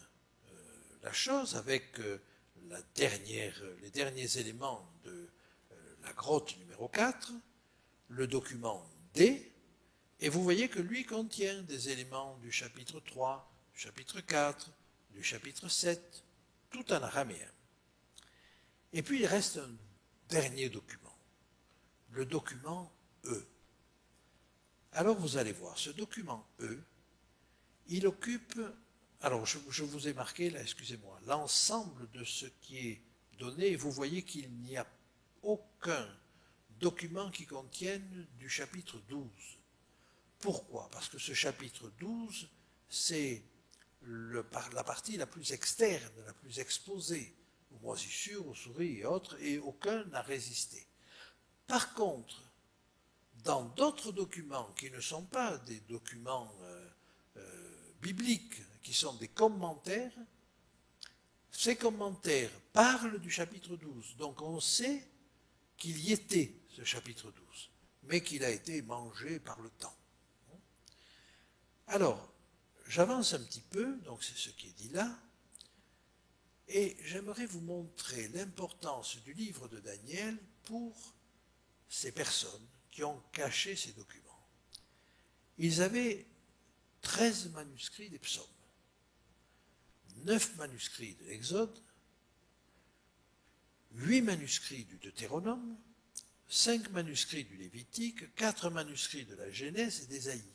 la chose avec les derniers éléments de la grotte numéro 4, le document D, et vous voyez que lui contient des éléments du chapitre 3, du chapitre 4, du chapitre 7, tout en araméen. Et puis il reste un dernier document, le document E. Alors vous allez voir, ce document E, il occupe, alors je vous ai marqué là, excusez-moi, l'ensemble de ce qui est donné, et vous voyez qu'il n'y a aucun document qui contienne du chapitre 12. Pourquoi? Parce que ce chapitre 12, c'est la partie la plus externe, la plus exposée, aux moisissures, aux souris et autres, et aucun n'a résisté. Par contre, dans d'autres documents qui ne sont pas des documents bibliques, qui sont des commentaires, ces commentaires parlent du chapitre 12. Donc on sait qu'il y était, ce chapitre 12, mais qu'il a été mangé par le temps. Alors, j'avance un petit peu, donc c'est ce qui est dit là, et j'aimerais vous montrer l'importance du livre de Daniel pour ces personnes qui ont caché ces documents. Ils avaient 13 manuscrits des psaumes, 9 manuscrits de l'Exode, 8 manuscrits du Deutéronome, 5 manuscrits du Lévitique, 4 manuscrits de la Genèse et d'Ésaïe,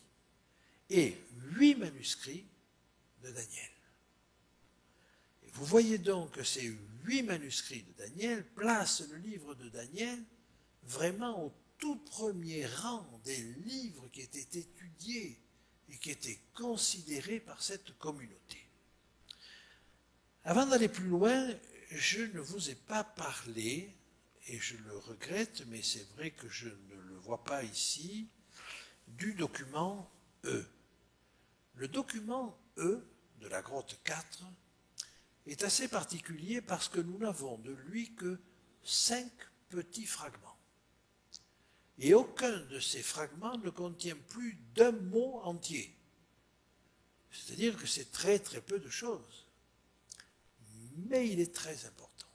et 8 manuscrits de Daniel. Et vous voyez donc que ces 8 manuscrits de Daniel placent le livre de Daniel vraiment au tout premier rang des livres qui étaient étudiés et qui étaient considérés par cette communauté. Avant d'aller plus loin, je ne vous ai pas parlé, et je le regrette, mais c'est vrai que je ne le vois pas ici, du document E. Le document E de la grotte 4 est assez particulier parce que nous n'avons de lui que 5 petits fragments. Et aucun de ces fragments ne contient plus d'un mot entier. C'est-à-dire que c'est très très peu de choses. Mais il est très important.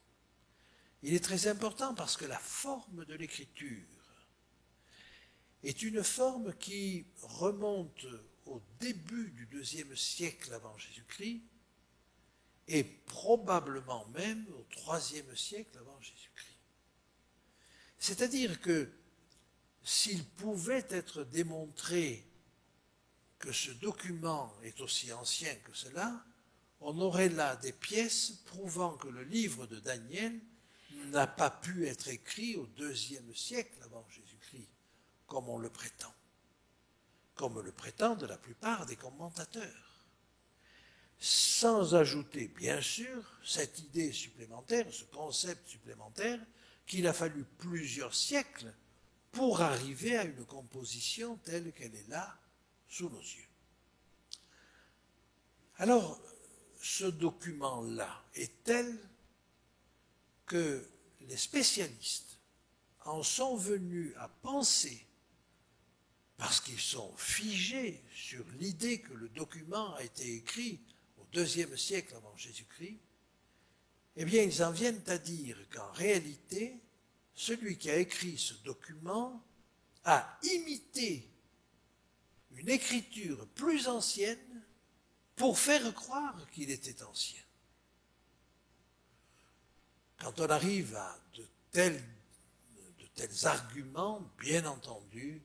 Il est très important parce que la forme de l'écriture est une forme qui remonte au début du IIe siècle avant Jésus-Christ et probablement même au IIIe siècle avant Jésus-Christ. C'est-à-dire que s'il pouvait être démontré que ce document est aussi ancien que cela, on aurait là des pièces prouvant que le livre de Daniel n'a pas pu être écrit au IIe siècle avant Jésus-Christ, comme on le prétend, comme le prétendent la plupart des commentateurs. Sans ajouter, bien sûr, cette idée supplémentaire, ce concept supplémentaire, qu'il a fallu plusieurs siècles pour arriver à une composition telle qu'elle est là, sous nos yeux. Alors, ce document-là est tel que les spécialistes en sont venus à penser, parce qu'ils sont figés sur l'idée que le document a été écrit au IIe siècle avant Jésus-Christ, eh bien, ils en viennent à dire qu'en réalité, celui qui a écrit ce document a imité une écriture plus ancienne pour faire croire qu'il était ancien. Quand on arrive à de tels arguments, bien entendu,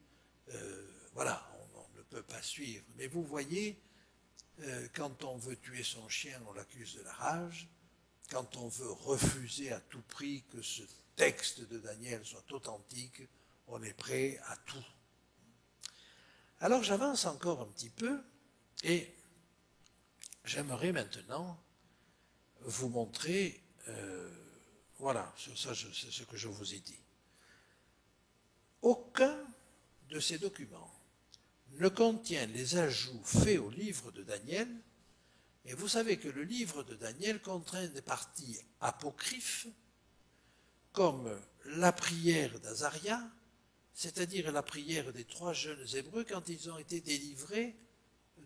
voilà, on ne peut pas suivre. Mais vous voyez, quand on veut tuer son chien, on l'accuse de la rage. Quand on veut refuser à tout prix que ce texte de Daniel soit authentique, on est prêt à tout. Alors j'avance encore un petit peu et j'aimerais maintenant vous montrer, voilà, ça c'est ce que je vous ai dit. Aucun de ces documents ne contient les ajouts faits au livre de Daniel, et vous savez que le livre de Daniel contient des parties apocryphes, comme la prière d'Azaria, c'est-à-dire la prière des 3 jeunes Hébreux quand ils ont été délivrés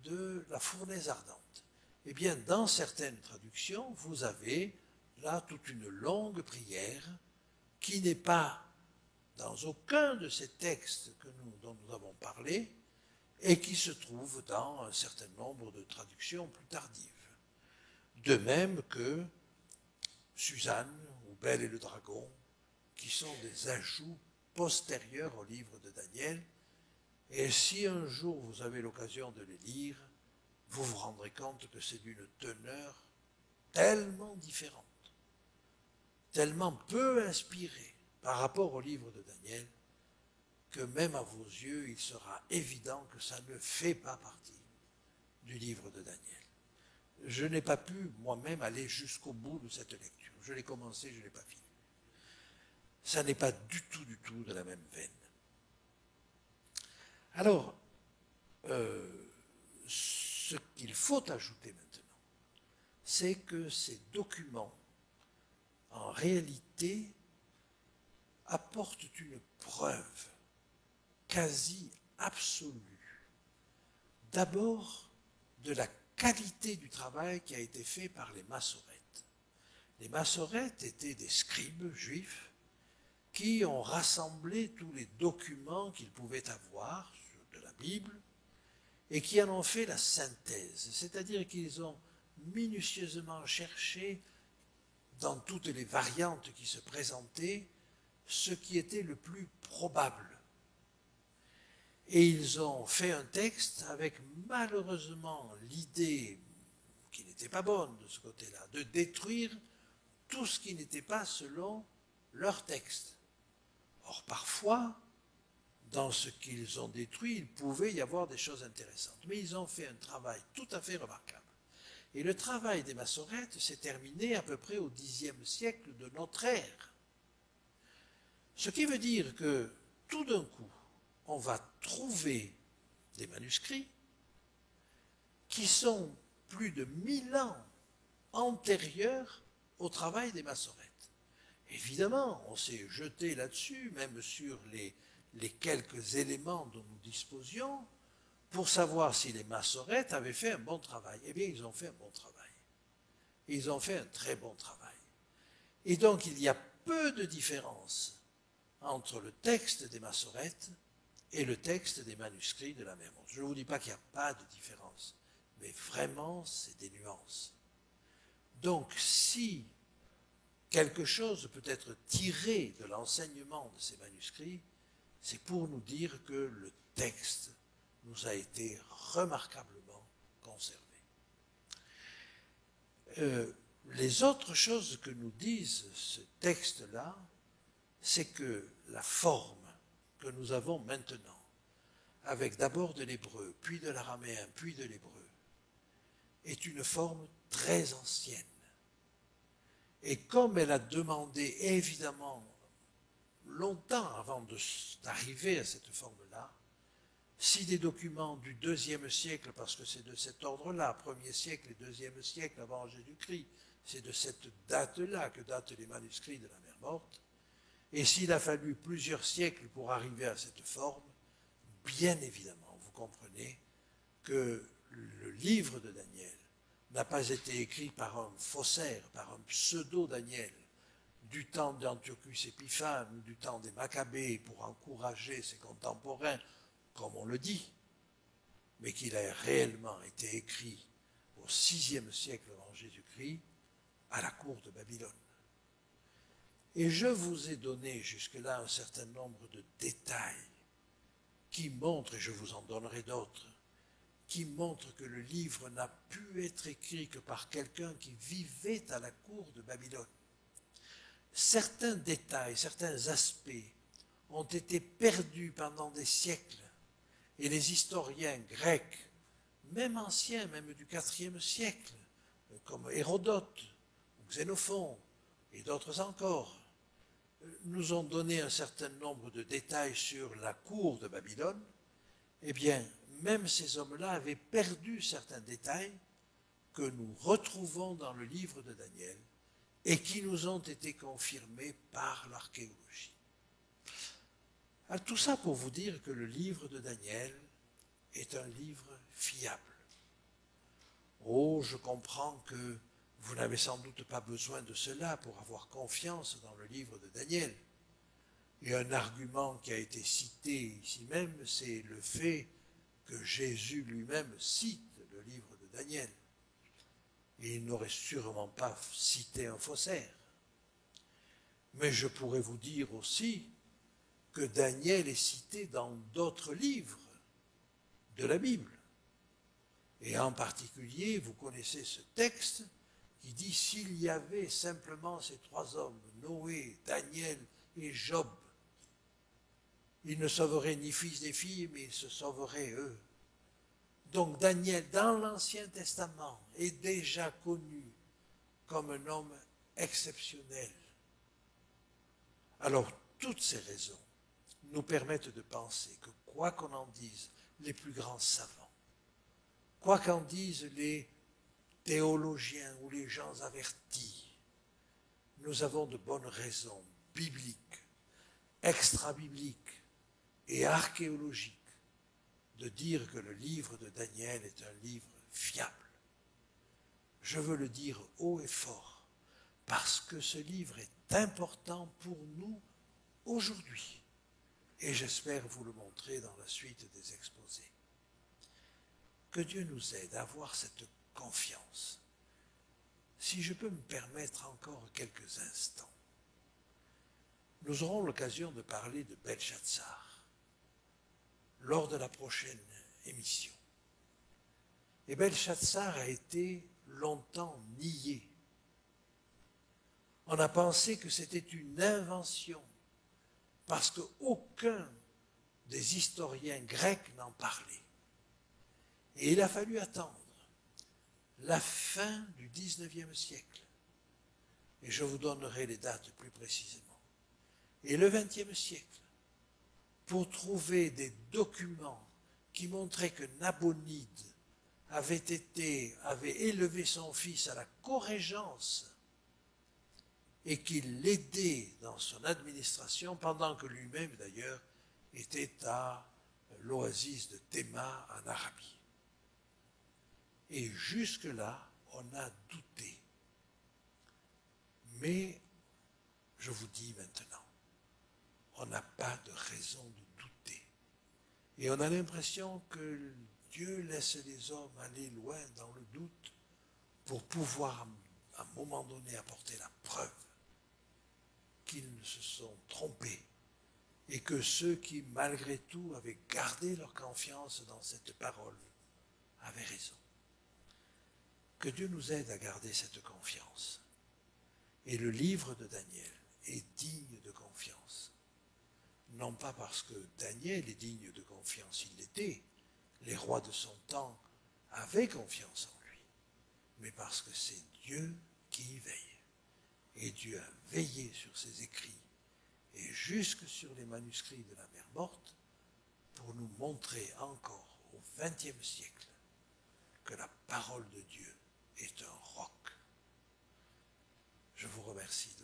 de la fournaise ardente. Eh bien, dans certaines traductions, vous avez là toute une longue prière qui n'est pas dans aucun de ces textes dont nous avons parlé et qui se trouve dans un certain nombre de traductions plus tardives. De même que Suzanne ou Belle et le Dragon, qui sont des ajouts postérieurs au livre de Daniel. Et si un jour vous avez l'occasion de les lire, vous vous rendrez compte que c'est d'une teneur tellement différente, tellement peu inspirée par rapport au livre de Daniel, que même à vos yeux, il sera évident que ça ne fait pas partie du livre de Daniel. Je n'ai pas pu moi-même aller jusqu'au bout de cette lecture. Je l'ai commencé, je ne l'ai pas fini. Ça n'est pas du tout de la même veine. Alors, ce qu'il faut ajouter maintenant, c'est que ces documents, en réalité, apportent une preuve quasi absolue, d'abord de la qualité du travail qui a été fait par les massorètes. Les massorètes étaient des scribes juifs qui ont rassemblé tous les documents qu'ils pouvaient avoir de la Bible et qui en ont fait la synthèse, c'est-à-dire qu'ils ont minutieusement cherché dans toutes les variantes qui se présentaient ce qui était le plus probable. Et ils ont fait un texte avec malheureusement l'idée, qui n'était pas bonne de ce côté-là, de détruire tout ce qui n'était pas selon leur texte. Or, parfois, dans ce qu'ils ont détruit, il pouvait y avoir des choses intéressantes. Mais ils ont fait un travail tout à fait remarquable. Et le travail des massorètes s'est terminé à peu près au Xe siècle de notre ère. Ce qui veut dire que, tout d'un coup, on va trouver des manuscrits qui sont plus de 1000 ans antérieurs au travail des massorètes. Évidemment, on s'est jeté là-dessus, même sur les quelques éléments dont nous disposions, pour savoir si les massorètes avaient fait un bon travail. Eh bien, ils ont fait un bon travail. Ils ont fait un très bon travail. Et donc, il y a peu de différence entre le texte des massorètes et le texte des manuscrits de la Mère Morte. Je ne vous dis pas qu'il n'y a pas de différence, mais vraiment, c'est des nuances. Donc, si quelque chose peut être tiré de l'enseignement de ces manuscrits, c'est pour nous dire que le texte nous a été remarquablement conservé. Les autres choses que nous disent ce texte-là, c'est que la forme que nous avons maintenant, avec d'abord de l'hébreu, puis de l'araméen, puis de l'hébreu, est une forme très ancienne. Et comme elle a demandé évidemment longtemps avant d'arriver à cette forme-là, si des documents du IIe siècle, parce que c'est de cet ordre-là, 1er siècle et 2e siècle avant Jésus-Christ, c'est de cette date-là que datent les manuscrits de la Mère Morte, et s'il a fallu plusieurs siècles pour arriver à cette forme, bien évidemment, vous comprenez que le livre de Daniel n'a pas été écrit par un faussaire, par un pseudo-Daniel, du temps d'Antiochus Épiphane ou du temps des Maccabées pour encourager ses contemporains, comme on le dit, mais qu'il a réellement été écrit au VIe siècle avant Jésus-Christ, à la cour de Babylone. Et je vous ai donné jusque-là un certain nombre de détails qui montrent, et je vous en donnerai d'autres, qui montrent que le livre n'a pu être écrit que par quelqu'un qui vivait à la cour de Babylone. Certains détails, certains aspects ont été perdus pendant des siècles, et les historiens grecs, même anciens, même du IVe siècle, comme Hérodote, Xénophon et d'autres encore, nous ont donné un certain nombre de détails sur la cour de Babylone. Eh bien, même ces hommes-là avaient perdu certains détails que nous retrouvons dans le livre de Daniel et qui nous ont été confirmés par l'archéologie. Alors, tout ça pour vous dire que le livre de Daniel est un livre fiable. Oh, je comprends que vous n'avez sans doute pas besoin de cela pour avoir confiance dans le livre de Daniel. Et un argument qui a été cité ici même, c'est le fait que Jésus lui-même cite le livre de Daniel. Et il n'aurait sûrement pas cité un faussaire. Mais je pourrais vous dire aussi que Daniel est cité dans d'autres livres de la Bible. Et en particulier, vous connaissez ce texte qui dit « S'il y avait simplement ces trois hommes, Noé, Daniel et Job, ils ne sauveraient ni fils ni filles, mais ils se sauveraient eux. » Donc Daniel, dans l'Ancien Testament, est déjà connu comme un homme exceptionnel. Alors, toutes ces raisons nous permettent de penser que quoi qu'on en dise les plus grands savants, quoi qu'en disent les théologiens ou les gens avertis, nous avons de bonnes raisons bibliques, extra-bibliques et archéologiques de dire que le livre de Daniel est un livre fiable. Je veux le dire haut et fort, parce que ce livre est important pour nous aujourd'hui. Et j'espère vous le montrer dans la suite des exposés. Que Dieu nous aide à avoir cette confiance. Si je peux me permettre encore quelques instants, nous aurons l'occasion de parler de Belchatsar lors de la prochaine émission. Et Belchatsar a été longtemps nié. On a pensé que c'était une invention, parce qu'aucun des historiens grecs n'en parlait. Et il a fallu attendre la fin du XIXe siècle, et je vous donnerai les dates plus précisément, et le XXe siècle, pour trouver des documents qui montraient que Nabonide avait élevé son fils à la corégence et qu'il l'aidait dans son administration pendant que lui-même d'ailleurs était à l'oasis de Théma en Arabie. Et jusque-là, on a douté. Mais je vous dis maintenant, on n'a pas de raison de douter. Et on a l'impression que Dieu laisse les hommes aller loin dans le doute pour pouvoir, à un moment donné, apporter la preuve qu'ils se sont trompés et que ceux qui, malgré tout, avaient gardé leur confiance dans cette parole avaient raison. Que Dieu nous aide à garder cette confiance. Et le livre de Daniel est digne de confiance. Non pas parce que Daniel est digne de confiance, il l'était. Les rois de son temps avaient confiance en lui. Mais parce que c'est Dieu qui y veille. Et Dieu a veillé sur ses écrits et jusque sur les manuscrits de la mer Morte pour nous montrer encore au XXe siècle que la parole de Dieu est un roc. Je vous remercie.